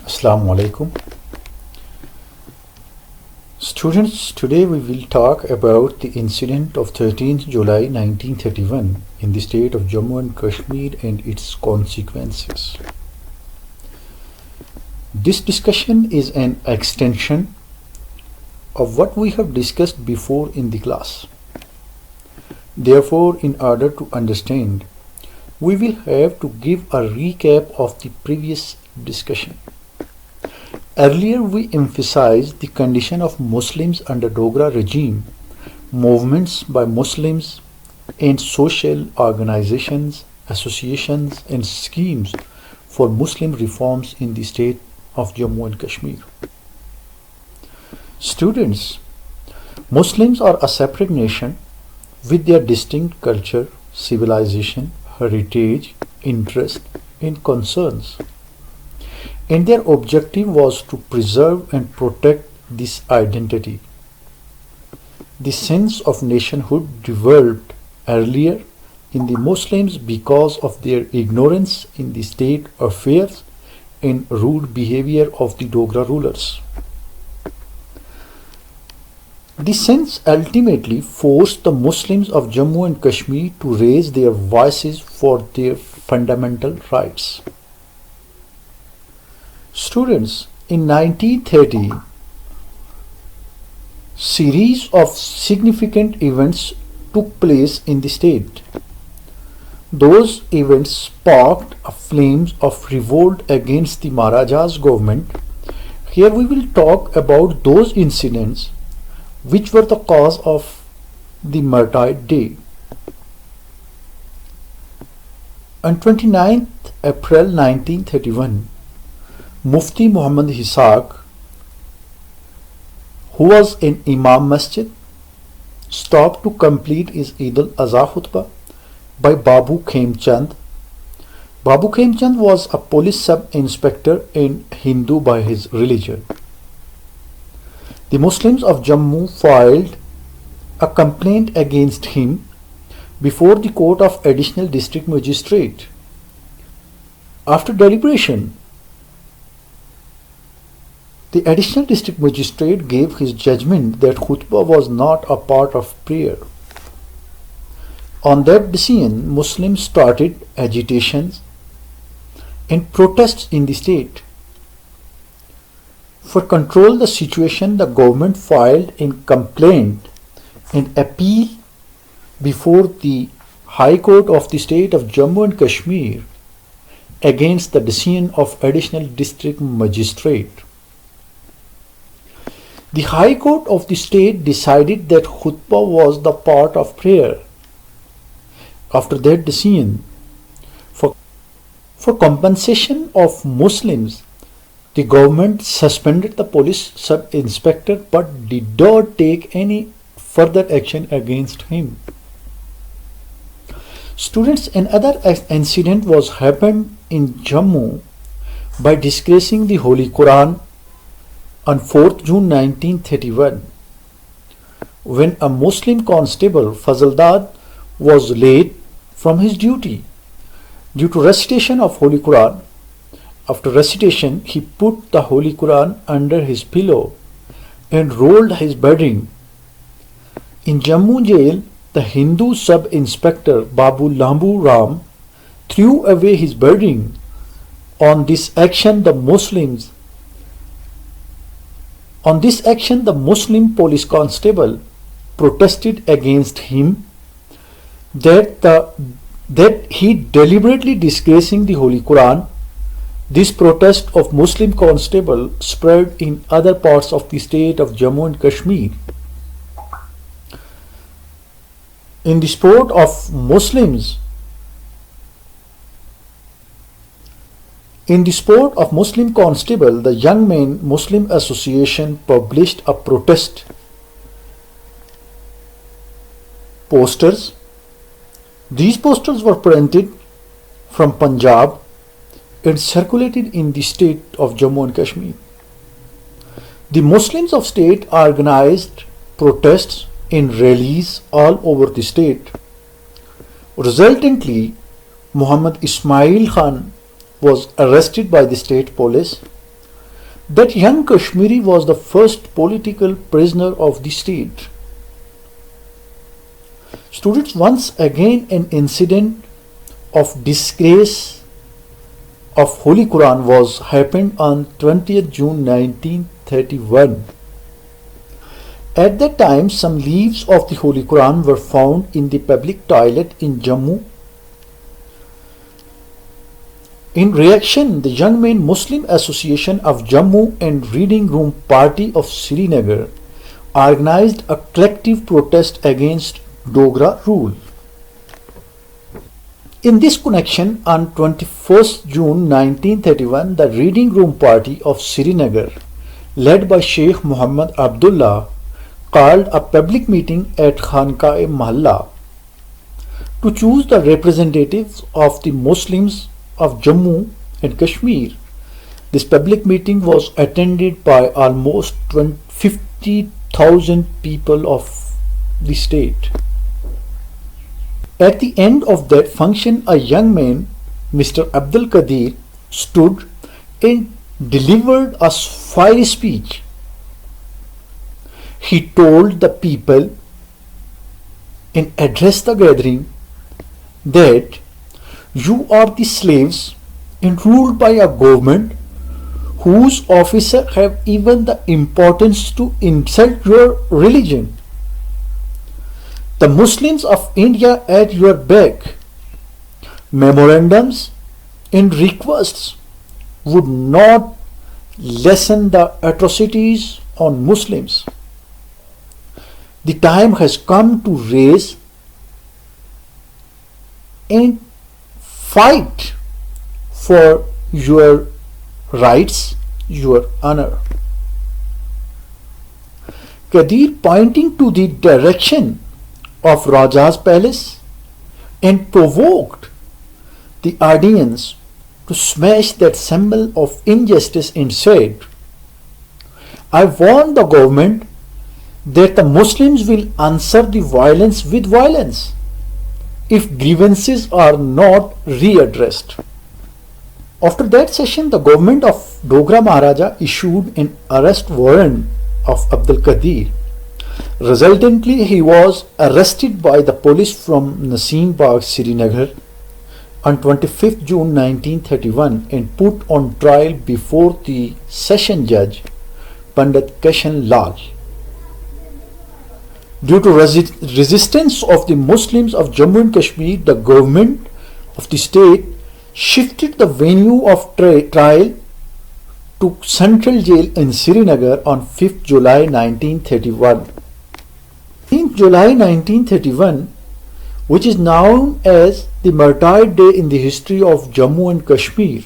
Assalamu alaikum. Students, today we will talk about the incident of 13th July 1931 in the state of Jammu and Kashmir and its consequences. This discussion is an extension of what we have discussed before in the class. Therefore, in order to understand, we will have to give a recap of the previous discussion. Earlier, we emphasized the condition of Muslims under Dogra regime, movements by Muslims, and social organizations, associations, and schemes for Muslim reforms in the state of Jammu and Kashmir. Students, Muslims are a separate nation with their distinct culture, civilization, heritage, interest, and concerns. And their objective was to preserve and protect this identity. The sense of nationhood developed earlier in the Muslims because of their ignorance in the state affairs and rude behavior of the Dogra rulers. This sense ultimately forced the Muslims of Jammu and Kashmir to raise their voices for their fundamental rights. Students, in 1930, series of significant events took place in the state. Those events sparked flames of revolt against the Maharaja's government. Here we will talk about those incidents which were the cause of the Martyred Day. On 29th April 1931, Mufti Muhammad Ishaq, who was in Imam Masjid, stopped to complete his Eid al-Azha khutbah by Babu Khemchand. Babu Khemchand was a police sub-inspector and Hindu by his religion. The Muslims of Jammu filed a complaint against him before the court of additional district magistrate. After deliberation, the additional district magistrate gave his judgment that khutbah was not a part of prayer. On that decision, Muslims started agitations and protests in the state. For control the situation, the government filed a complaint and appeal before the High Court of the state of Jammu and Kashmir against the decision of additional district magistrate. The High Court of the state decided that khutbah was the part of prayer. After that decision, for compensation of Muslims, the government suspended the police sub-inspector but did not take any further action against him. Students, another incident was happened in Jammu by disgracing the Holy Quran on 4th June 1931, when a Muslim constable, Fazaldad, was late from his duty due to recitation of Holy Quran. After recitation, he put the Holy Quran under his pillow and rolled his bedding. In Jammu jail, the Hindu sub-inspector Babu Lambu Ram threw away his bedding. On this action, the Muslim police constable protested against him that he deliberately disgracing the Holy Quran. This protest of Muslim constable spread in other parts of the state of Jammu and Kashmir. In the support of Muslims, in the support of Muslim constable, the Young Men Muslim Association published a protest posters. These posters were printed from Punjab and circulated in the state of Jammu and Kashmir. The Muslims of state organized protests and rallies all over the state. Resultantly, Muhammad Ismail Khan was arrested by the state police. That young Kashmiri was the first political prisoner of the state. Students, once again an incident of disgrace of Holy Quran was happened on 20th June 1931. At that time, some leaves of the Holy Quran were found in the public toilet in Jammu. In reaction, the Young Men Muslim Association of Jammu and Reading Room Party of Srinagar organized a collective protest against Dogra rule. In this connection, on 21st June 1931, the Reading Room Party of Srinagar, led by Sheikh Muhammad Abdullah, called a public meeting at Khanqa-e Mahalla to choose the representatives of the Muslims of Jammu and Kashmir. This public meeting was attended by almost 50,000 people of the state. At the end of that function, a young man, Mr. Abdul Qadir, stood and delivered a fiery speech. He told the people and addressed the gathering that you are the slaves and ruled by a government whose officers have even the importance to insult your religion. The Muslims of India at your back. Memorandums and requests would not lessen the atrocities on Muslims. The time has come to raise and fight for your rights, your honor. Qadir, pointing to the direction of Raja's palace, and provoked the audience to smash that symbol of injustice and said, I warn the government that the Muslims will answer the violence with violence if grievances are not readdressed. After that session, the government of Dogra Maharaja issued an arrest warrant of Abdul Qadir. Resultantly, he was arrested by the police from Naseem Bagh, Srinagar on 25th June 1931 and put on trial before the session judge Pandit Kishan Lal. Due to resistance of the Muslims of Jammu and Kashmir, the government of the state shifted the venue of trial to Central Jail in Srinagar on 5th July 1931. 15th July 1931, which is known as the Martyr Day in the history of Jammu and Kashmir.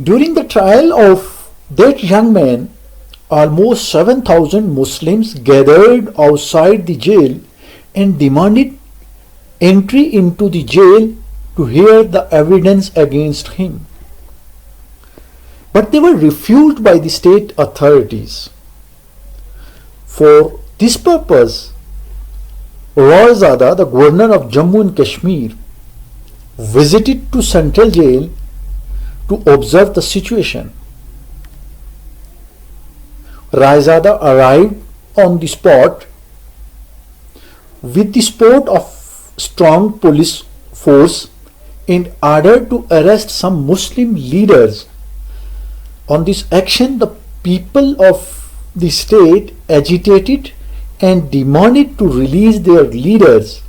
During the trial of that young man, almost 7,000 Muslims gathered outside the jail and demanded entry into the jail to hear the evidence against him. But they were refused by the state authorities. For this purpose, Royzada, the governor of Jammu and Kashmir, visited to Central Jail to observe the situation. Raizada arrived on the spot with the support of strong police force and ordered to arrest some Muslim leaders. On this action, the people of the state agitated and demanded to release their leaders.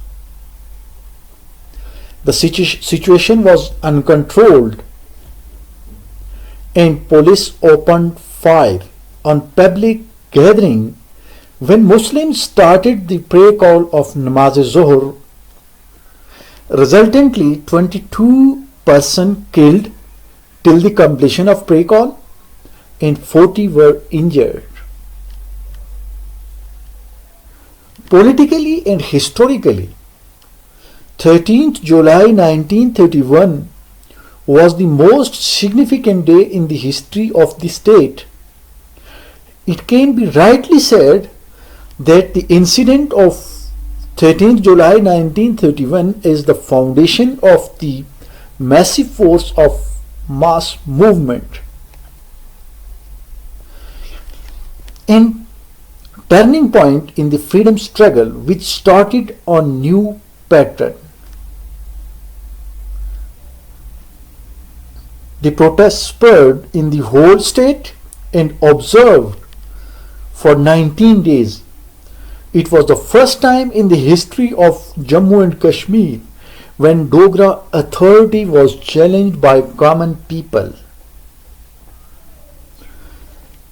The situation was uncontrolled and police opened fire on public gathering when Muslims started the prayer call of Namaz-e-Zuhr. Resultantly, 22 persons killed till the completion of prayer call and 40 were injured. Politically and historically, 13th July 1931 was the most significant day in the history of the state. It can be rightly said that the incident of 13th July 1931 is the foundation of the massive force of mass movement. a turning point in the freedom struggle which started on new pattern. The protests spread in the whole state and observed for 19 days. It was the first time in the history of Jammu and Kashmir when Dogra authority was challenged by common people.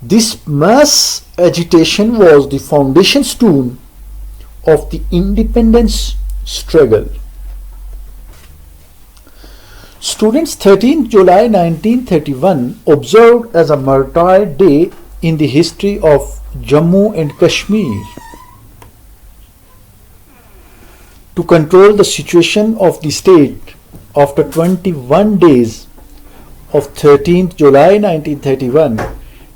This mass agitation was the foundation stone of the independence struggle. Students 13th July 1931 observed as a martyr day in the history of Jammu and Kashmir. To control the situation of the state, after 21 days of 13th July 1931,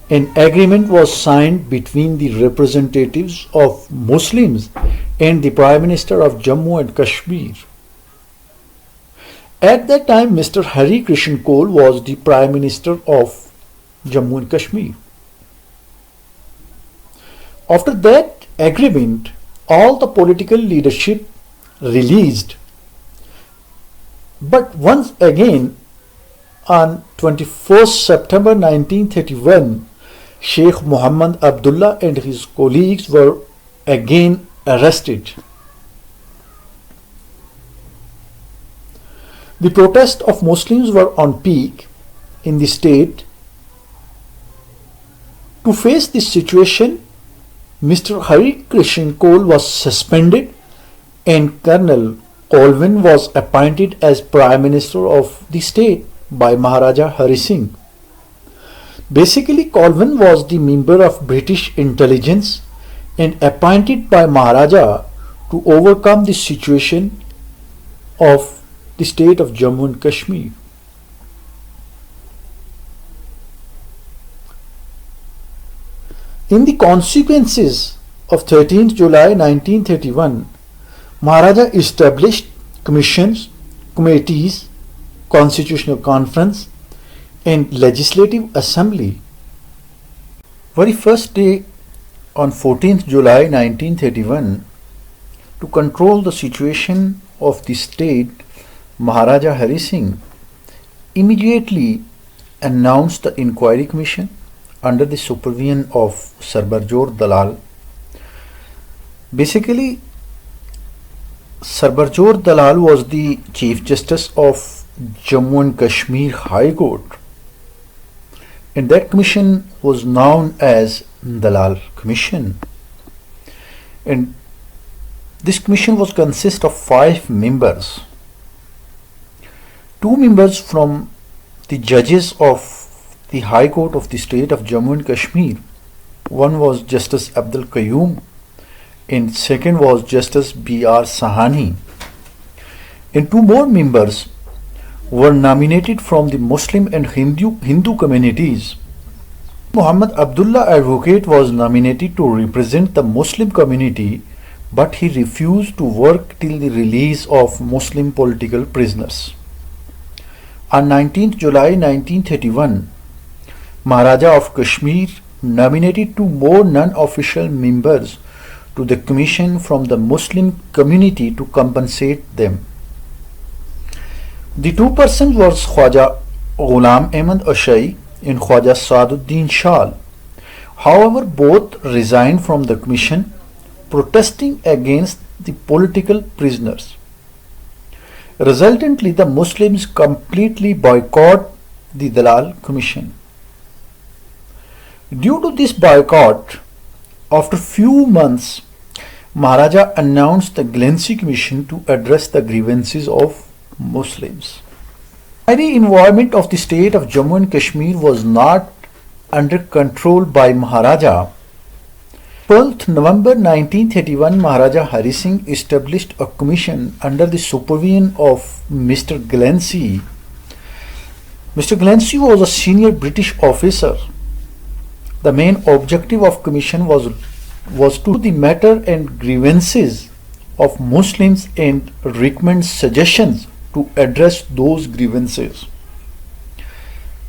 an agreement was signed between the representatives of Muslims and the Prime Minister of Jammu and Kashmir. At that time, Mr. Hari Krishan Kaul was the Prime Minister of Jammu and Kashmir. After that agreement, all the political leadership released. But once again, on 21st September 1931, Sheikh Muhammad Abdullah and his colleagues were again arrested. The protests of Muslims were on peak in the state. To face this situation, Mr. Hari Krishan Kaul was suspended and Colonel Colvin was appointed as Prime Minister of the state by Maharaja Hari Singh. Basically, Colvin was the member of British intelligence and appointed by Maharaja to overcome the situation of the state of Jammu and Kashmir. In the consequences of 13th July 1931, Maharaja established commissions, committees, constitutional conference and legislative assembly. Very first day on 14th July 1931, to control the situation of the state, Maharaja Hari Singh immediately announced the inquiry commission under the supervision of Sarbarjot Dalal. Basically, Sarbarjot Dalal was the Chief Justice of Jammu and Kashmir High Court, and that commission was known as Dalal Commission. And this commission was consist of 5 members. 2 members from the judges of the High Court of the state of Jammu and Kashmir. One was Justice Abdul Qayyum and second was Justice B.R. Sahani. And 2 more members were nominated from the Muslim and Hindu communities. Muhammad Abdullah Advocate was nominated to represent the Muslim community, but he refused to work till the release of Muslim political prisoners. On 19th July 1931, Maharaja of Kashmir nominated 2 more non-official members to the commission from the Muslim community to compensate them. The 2 persons were Khwaja Ghulam Ahmad Ashai and Khwaja Saaduddin Shah. However, both resigned from the commission, protesting against the political prisoners. Resultantly, the Muslims completely boycotted the Dalal Commission. Due to this boycott, after few months, Maharaja announced the Glancy Commission to address the grievances of Muslims. The environment of the state of Jammu and Kashmir was not under control by Maharaja. 12th November 1931, Maharaja Hari Singh established a commission under the supervision of Mr. Glancy. Mr. Glancy was a senior British officer. The main objective of commission was to the matter and grievances of Muslims and recommend suggestions to address those grievances.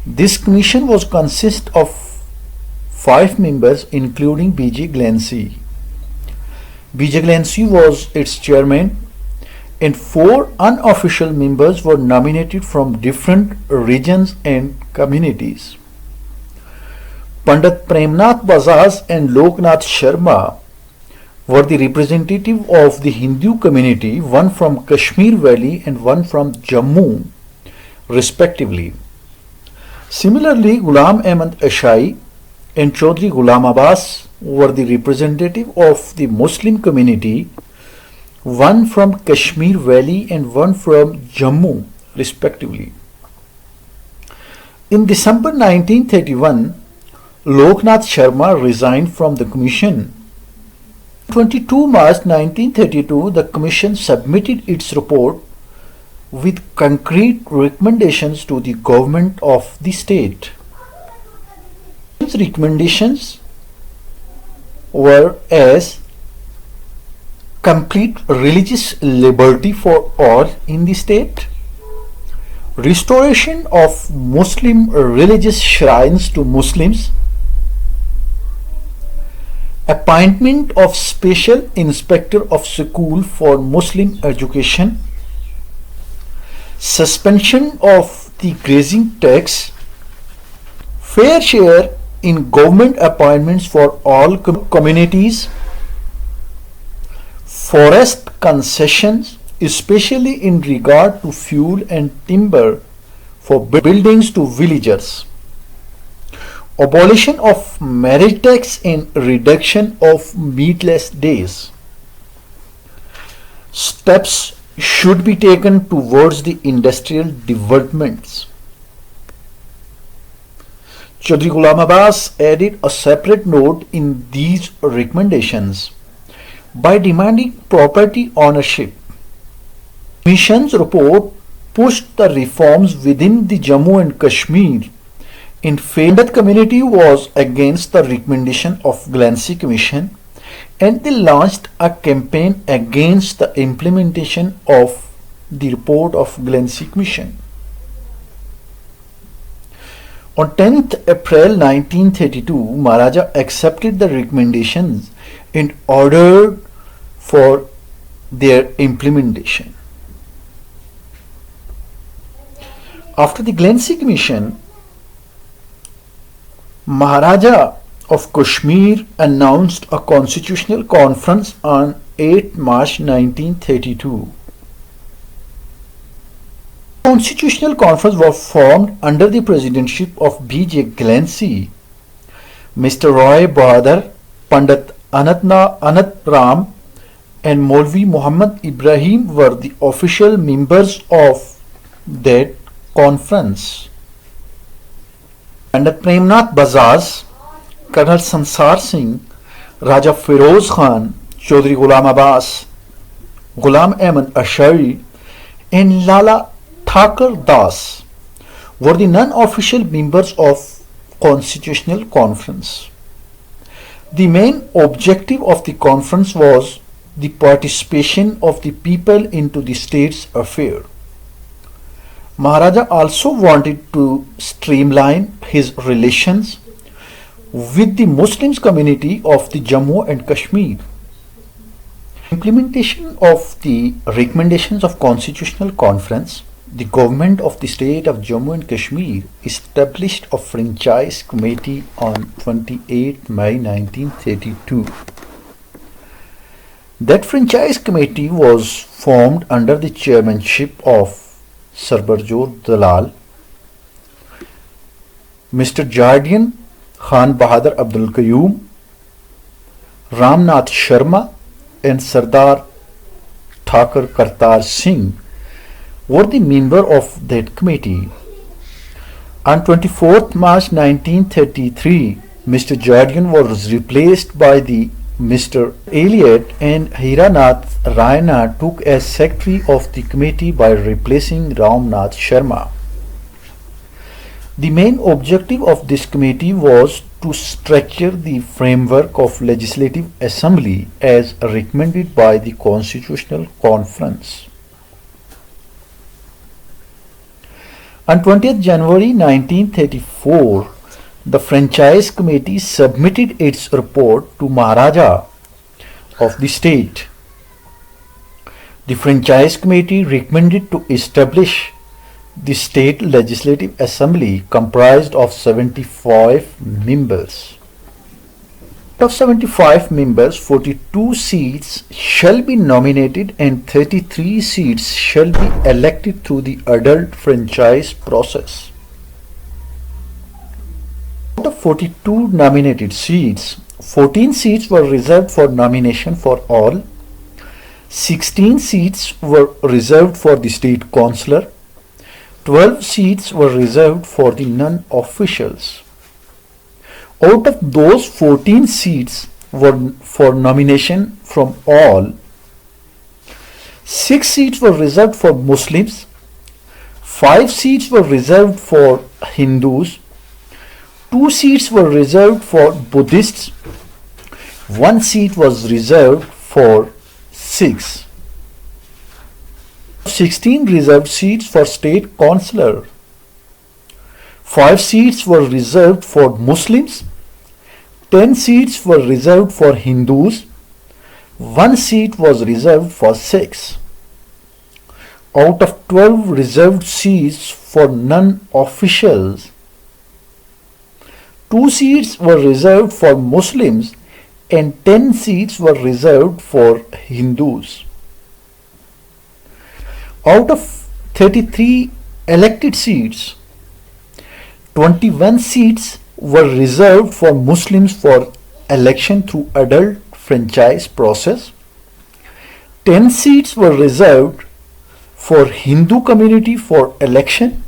This commission was consist of 5 members including B.J. Glancy. B.J. Glancy was its chairman, and 4 unofficial members were nominated from different regions and communities. Pandit Premnath Bajaj and Loknath Sharma were the representative of the Hindu community, one from Kashmir Valley and one from Jammu, respectively. Similarly, Ghulam Ahmad Ashai and Chaudhry Ghulam Abbas were the representative of the Muslim community, one from Kashmir Valley and one from Jammu, respectively. In December 1931, Loknath Sharma resigned from the commission. On 22 March 1932, the commission submitted its report with concrete recommendations to the government of the state. These recommendations were as complete religious liberty for all in the state, restoration of Muslim religious shrines to Muslims, appointment of special inspector of school for Muslim education, suspension of the grazing tax, fair share in government appointments for all communities, forest concessions, especially in regard to fuel and timber for buildings to villagers, abolition of marriage tax and reduction of meatless days. Steps should be taken towards the industrial developments. Chaudhry Ghulam Abbas added a separate note in these recommendations by demanding property ownership. Commission's report pushed the reforms within the Jammu and Kashmir. In fact, the community was against the recommendation of Glancy Commission, and they launched a campaign against the implementation of the report of Glancy Commission. On 10th April 1932, Maharaja accepted the recommendations and ordered for their implementation. After the Glancy Commission, Maharaja of Kashmir announced a constitutional conference on 8 March 1932. The Constitutional Conference was formed under the presidency of B.J. Glancy. Mr. Roy Bahadur, Pandit Anant Ram and Maulvi Muhammad Ibrahim were the official members of that conference. Pandit Premnath Bajaj, Colonel Sansar Singh, Raja Feroz Khan, Chaudhry Ghulam Abbas, Ghulam Ahmad Ashari and Lala Thakur Das were the non-official members of Constitutional Conference. The main objective of the conference was the participation of the people into the state's affair. Maharaja also wanted to streamline his relations with the Muslim community of the Jammu and Kashmir. Implementation of the recommendations of Constitutional Conference, the government of the state of Jammu and Kashmir established a franchise committee on 28 May 1932. That franchise committee was formed under the chairmanship of Sarbarjot Dalal, Mr. Jardian Khan Bahadur Abdul Qayyum, Ramnath Sharma and Sardar Thakur Kartar Singh were the member of that committee. On 24th March 1933, Mr. Jardian was replaced by the Mr. Elliott, and Hiranath Raina took as secretary of the committee by replacing Ramnath Sharma. The main objective of this committee was to structure the framework of Legislative Assembly as recommended by the Constitutional Conference. On 20th January 1934, the franchise committee submitted its report to Maharaja of the state. The franchise committee recommended to establish the state legislative assembly comprised of 75 members. Out of 75 members, 42 seats shall be nominated and 33 seats shall be elected through the adult franchise process. Out of 42 nominated seats, 14 seats were reserved for nomination for all, 16 seats were reserved for the state councillor, 12 seats were reserved for the non-officials. Out of those 14 seats were for nomination from all, 6 seats were reserved for Muslims, 5 seats were reserved for Hindus, 2 seats were reserved for Buddhists, 1 seat was reserved for Sikhs. 16 reserved seats for state councillor. 5 seats were reserved for Muslims, 10 seats were reserved for Hindus, 1 seat was reserved for Sikhs. Out of 12 reserved seats for non-officials, 2 seats were reserved for Muslims and 10 seats were reserved for Hindus. Out of 33 elected seats, 21 seats were reserved for Muslims for election through adult franchise process, 10 seats were reserved for Hindu community for election,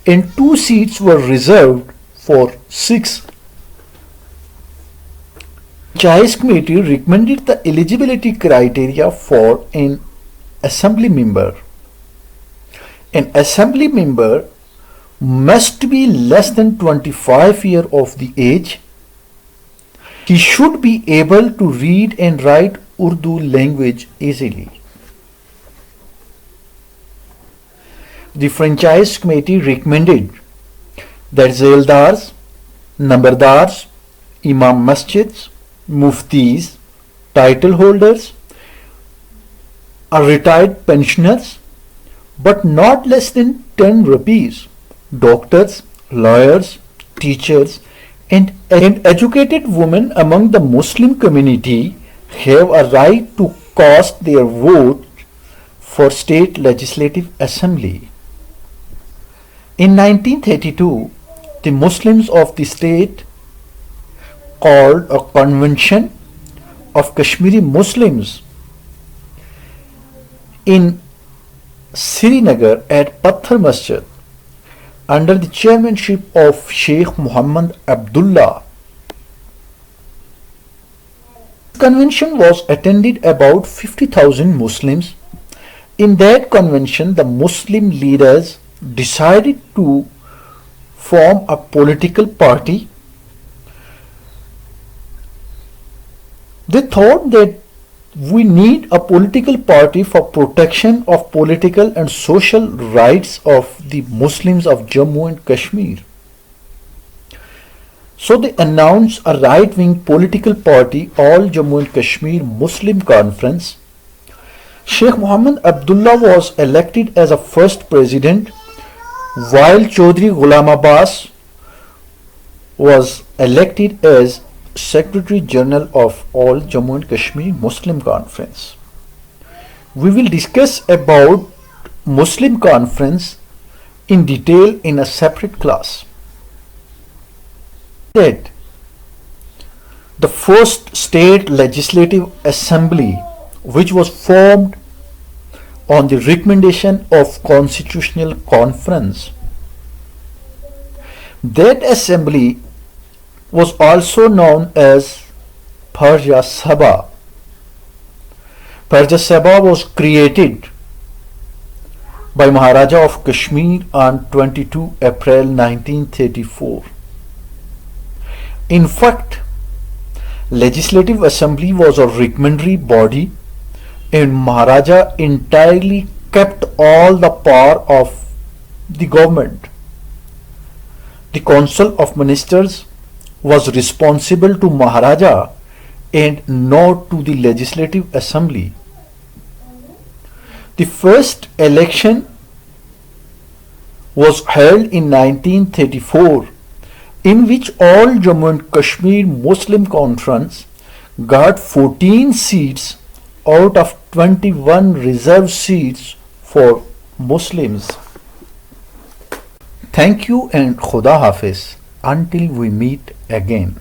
and 2 seats were reserved for Sikhs. Franchise committee recommended the eligibility criteria for an assembly member. An assembly member must be less than 25 years of the age. He should be able to read and write Urdu language easily. The franchise committee recommended that Zaildars, Nambardars, Imam Masjids, Muftis, title holders, are retired pensioners but not less than 10 rupees, doctors, lawyers, teachers, and educated women among the Muslim community have a right to cast their vote for state legislative assembly. In 1932, the Muslims of the state called a convention of Kashmiri Muslims in Srinagar at Patthar Masjid under the chairmanship of Sheikh Muhammad Abdullah. The convention was attended about 50,000 Muslims. In that convention, the Muslim leaders decided to form a political party. They thought that we need a political party for protection of political and social rights of the Muslims of Jammu and Kashmir. So they announced a right-wing political party, All Jammu and Kashmir Muslim Conference. Sheikh Muhammad Abdullah was elected as a first president, while Chaudhry Ghulam Abbas was elected as Secretary General of All Jammu and Kashmir Muslim Conference. We will discuss about Muslim Conference in detail in a separate class. That the first state legislative assembly, which was formed on the recommendation of Constitutional Conference, that assembly was also known as Parja Sabha. Parja Sabha was created by Maharaja of Kashmir on 22 April 1934. In fact, Legislative Assembly was a recommendatory body and Maharaja entirely kept all the power of the government. The Council of Ministers was responsible to Maharaja and not to the Legislative Assembly. The first election was held in 1934, in which all Jammu and Kashmir Muslim Conference got 14 seats out of 21 reserved seats for Muslims. Thank you and Khuda Hafiz until we meet again.